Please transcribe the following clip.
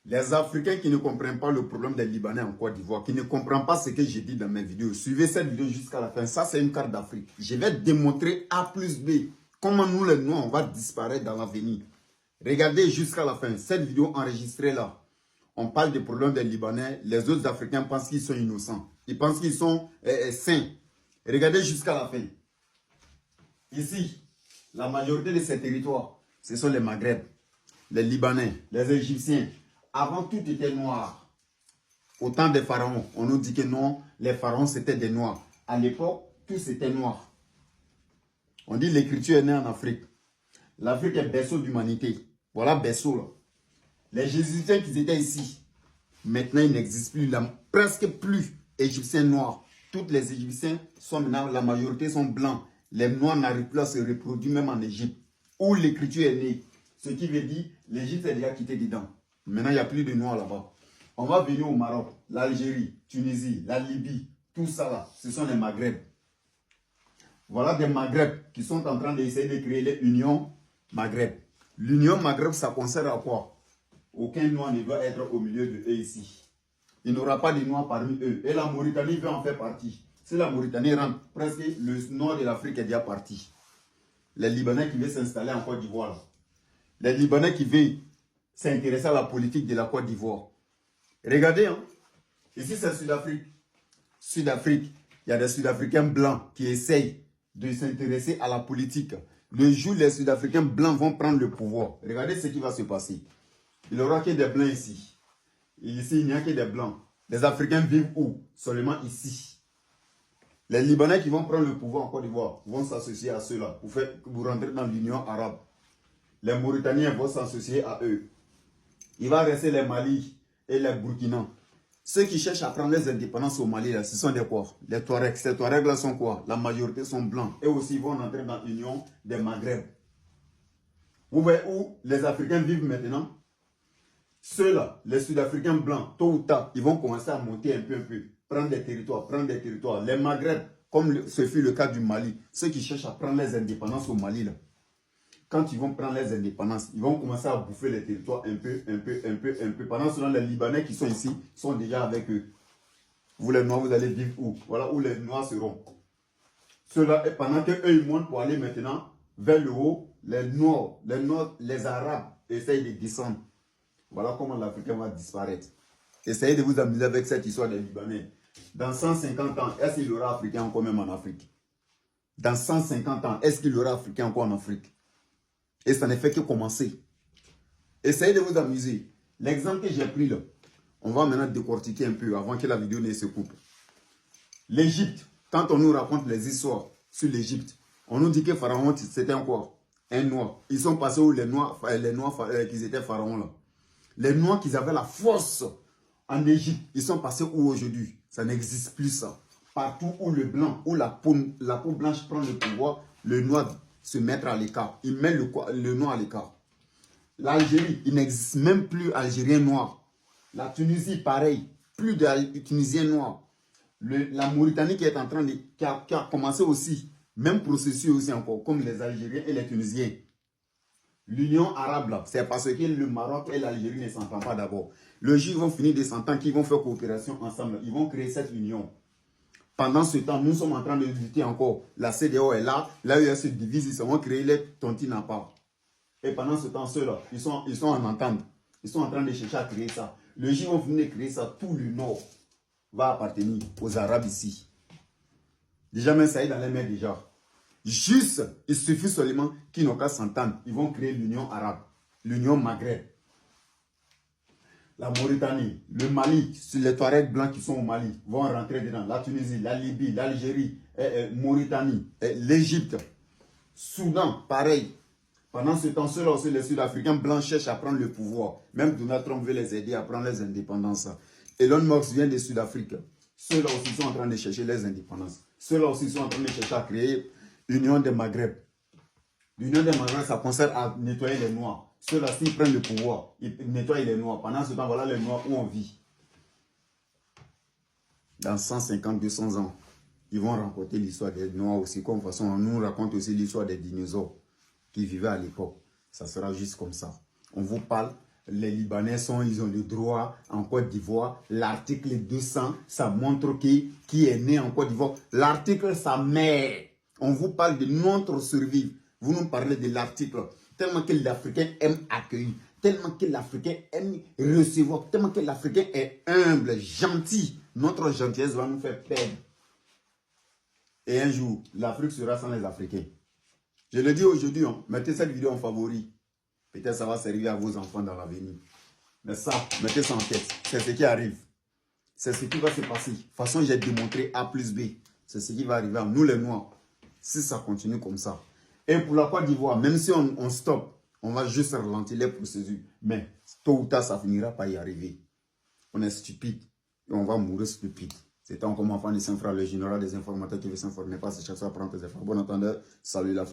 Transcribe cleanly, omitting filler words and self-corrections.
Les Africains qui ne comprennent pas le problème des Libanais en Côte d'Ivoire, qui ne comprennent pas ce que j'ai dit dans mes vidéos, suivez cette vidéo jusqu'à la fin. Ça, c'est une carte d'Afrique. Je vais démontrer A plus B comment nous, les Noirs, on va disparaître dans l'avenir. Regardez jusqu'à la fin. Cette vidéo enregistrée là, on parle des problèmes des Libanais. Les autres Africains pensent qu'ils sont innocents. Ils pensent qu'ils sont sains. Regardez jusqu'à la fin. Ici, la majorité de ces territoires, ce sont les Maghreb, les Libanais, les Égyptiens. Avant, tout était noir. Au temps des pharaons, on nous dit que non, les pharaons c'était des noirs. À l'époque, tout c'était noir. On dit l'écriture est née en Afrique. L'Afrique est berceau d'humanité. Voilà berceau là. Les Jésuitiens qui étaient ici, maintenant ils n'existent plus, presque plus Égyptiens noirs. Tous les Égyptiens sont maintenant, la majorité sont blancs. Les noirs n'arrivent plus à se reproduire même en Égypte, où l'écriture est née. Ce qui veut dire, l'Égypte est déjà quittée dedans. Maintenant, il n'y a plus de noirs là-bas. On va venir au Maroc, l'Algérie, Tunisie, la Libye, tout ça là, ce sont les Maghreb. Voilà des Maghreb qui sont en train d'essayer de créer l'Union Maghreb. L'Union Maghreb, ça concerne à quoi? Aucun noir ne va être au milieu de eux ici. Il n'y aura pas de noirs parmi eux. Et la Mauritanie veut en faire partie. Si la Mauritanie rentre, presque le nord de l'Afrique est déjà parti. Les Libanais qui veulent s'installer en Côte d'Ivoire. Les Libanais qui veulent s'intéresser à la politique de la Côte d'Ivoire. Regardez, hein. Ici c'est Sud-Afrique. Sud-Afrique, il y a des Sud-Africains blancs qui essayent de s'intéresser à la politique. Le jour où les Sud-Africains blancs vont prendre le pouvoir, regardez ce qui va se passer. Il n'y aura que des blancs ici. Et ici, il n'y a que des blancs. Les Africains vivent où? Seulement ici. Les Libanais qui vont prendre le pouvoir en Côte d'Ivoire vont s'associer à ceux-là. Vous rentrez dans l'Union arabe. Les Mauritaniens vont s'associer à eux. Il va rester les Mali et les Burkinabés. Ceux qui cherchent à prendre les indépendances au Mali, là, ce sont des quoi? Les Touaregs. Ces Touaregs-là sont quoi? La majorité sont blancs. Et aussi, ils vont entrer dans l'Union des Maghreb. Vous voyez où les Africains vivent maintenant? Ceux-là, les Sud-Africains blancs, tôt ou tard, ils vont commencer à monter un peu. Prendre des territoires, Les Maghreb, comme ce fut le cas du Mali, ceux qui cherchent à prendre les indépendances au Mali, là, quand ils vont prendre les indépendances, ils vont commencer à bouffer les territoires un peu. Pendant ce temps, les Libanais qui sont ici sont déjà avec eux. Vous les Noirs, vous allez vivre où? Voilà où les Noirs seront. Ceux-là, pendant qu'eux, ils montent pour aller maintenant vers le haut, les Noirs, les Arabes essayent de descendre. Voilà comment l'Africain va disparaître. Essayez de vous amuser avec cette histoire des Libanais. Dans 150 ans, est-ce qu'il y aura Africain encore même en Afrique? Dans 150 ans, est-ce qu'il y aura Africain encore en Afrique? Et ça ne fait que commencer. Essayez de vous amuser. L'exemple que j'ai pris là, on va maintenant décortiquer un peu avant que la vidéo ne se coupe. L'Égypte, quand on nous raconte les histoires sur l'Égypte, on nous dit que Pharaon, c'était quoi? Un noir. Ils sont passés où les noirs qui étaient pharaons là. Les noirs qui avaient la force en Égypte, ils sont passés où aujourd'hui? Ça n'existe plus ça. Partout où le blanc, où la peau blanche prend le pouvoir, le noir se met à l'écart. Il met le noir à l'écart. L'Algérie, il n'existe même plus Algérien noir. La Tunisie, pareil, plus de Tunisiens noirs. La Mauritanie qui est en train de... qui a commencé aussi, même processus aussi encore, comme les Algériens et les Tunisiens. L'Union arabe, c'est parce que le Maroc et l'Algérie ne s'entendent pas d'abord. Le jour, ils vont finir de s'entendre, qu'ils vont faire coopération ensemble. Ils vont créer cette union. Pendant ce temps, nous sommes en train de lutter encore. La CEDEAO est là. L'AES se divise, ils vont créer les tontines à part. Et pendant ce temps, ceux-là, ils sont en entente. Ils sont en train de chercher à créer ça. Le jour, ils vont finir de créer ça. Tout le Nord va appartenir aux Arabes ici. Déjà, même ça est dans les mains déjà. Juste, il suffit seulement qu'ils n'ont qu'à s'entendre. Ils vont créer l'Union arabe, l'Union Maghreb. La Mauritanie, le Mali, les Touaregs blancs qui sont au Mali vont rentrer dedans. La Tunisie, la Libye, l'Algérie, Mauritanie, l'Égypte, Soudan, pareil. Pendant ce temps, ceux-là aussi, les Sud-Africains blancs cherchent à prendre le pouvoir. Même Donald Trump veut les aider à prendre les indépendances. Elon Musk vient de Sud-Afrique. Ceux-là aussi sont en train de chercher les indépendances. Ceux-là aussi sont en train de chercher à créer l'Union des Maghreb. L'Union des Maghreb, ça concerne à nettoyer les Noirs. Ceux-là, s'ils prennent le pouvoir, ils nettoient les Noirs. Pendant ce temps, voilà les Noirs où on vit. Dans 150, 200 ans, ils vont raconter l'histoire des Noirs aussi. Comme de toute façon, on nous raconte aussi l'histoire des dinosaures qui vivaient à l'époque. Ça sera juste comme ça. On vous parle les Libanais ils ont le droit en Côte d'Ivoire. L'article 200, ça montre qui est né en Côte d'Ivoire. L'article, ça met. On vous parle de notre survie. Vous nous parlez de l'article. Tellement que l'Africain aime accueillir. Tellement que l'Africain aime recevoir. Tellement que l'Africain est humble, gentil. Notre gentillesse va nous faire perdre. Et un jour, l'Afrique sera sans les Africains. Je le dis aujourd'hui, mettez cette vidéo en favori. Peut-être ça va servir à vos enfants dans l'avenir. Mais ça, mettez ça en tête. C'est ce qui arrive. C'est ce qui va se passer. De toute façon, j'ai démontré A plus B. C'est ce qui va arriver à nous les Noirs. Si ça continue comme ça. Et pour la Côte d'Ivoire, même si on stoppe, on va juste ralentir les procédures. Mais tôt ou tard, ça finira par y arriver. On est stupide. Et on va mourir stupide. C'est tant comme enfant de Saint-Frère, le général des informateurs qui veut s'informer. Pas chaque fois prendre tes efforts. Bon entendeur, salut la famille.